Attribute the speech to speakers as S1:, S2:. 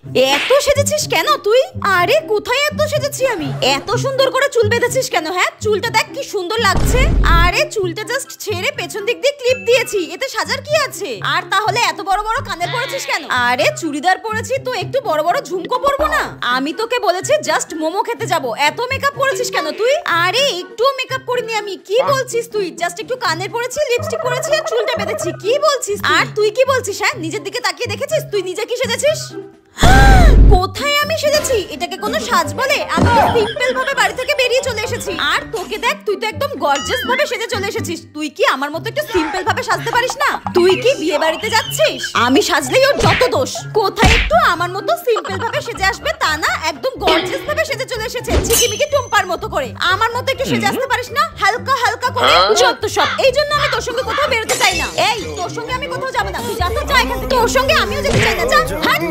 S1: এত সেজেছিস কেন তুই? আরে কোথায় এত সেজেছি আমি? এত সুন্দর করে চুল বেঁধেছিস কেন? হ্যাঁ, চুলটা দেখ কি সুন্দর লাগছে। আরে চুলটা জাস্ট ছেড়ে পেছন দিক দিয়ে ক্লিপ দিয়েছি, এতে সাজার কি আছে? আর তাহলে এত বড় বড় কানের পরেছিস কেন? আরে চুড়িদার পরেছি তো একটু বড় বড় ঝুমকো পরবো না? আমি তোকে বলেছি জাস্ট মোমো খেতে যাব, এত মেকআপ করেছিস কেন তুই? আরে একটু মেকআপ করিনি আমি। কি বলছিস তুই? জাস্ট একটু কানের পরেছি, লিপস্টিক পরেছি আর চুলটা বেঁধেছি। কি বলছিস? আর তুই কি বলছিস? হ্যাঁ, নিজের দিকে তাকিয়ে দেখেছিস তুই নিজে কি সেজেছিস? কোথায় আমি সেজেছি? এটাকে কোনো সাজ বলে? আমি তো সিম্পল ভাবে বাড়ি থেকে বেরিয়ে চলে এসেছি। আর তোকে দেখ, তুই তো একদম গর্জিয়াস ভাবে সেজে চলে এসেছিস। তুই কি আমার মতো একটু সিম্পল ভাবে সাজতে পারিস না? তুই কি বিয়ে বাড়িতে যাচ্ছিস? আমি সাজলেই ওর যত দোষ। কোথায় একটু আমার মতো সিম্পল ভাবে সেজে আসবে তা না, একদম গর্জিয়াস ভাবে সেজে চলে এসেছে ঝিকিমিকি টুম্পার মতো করে। আমার মতো একটু সেজে আসতে পারিস না? হালকা হালকা করে যত সব। এই জন্য আমি তোর সঙ্গে কোথাও বেরোতে চাই না। এই তোর সঙ্গে আমি কোথাও যাব না। তুই যা তো যা এখান থেকে। তোর সঙ্গে আমিও যেতে চাই না। যা হাট।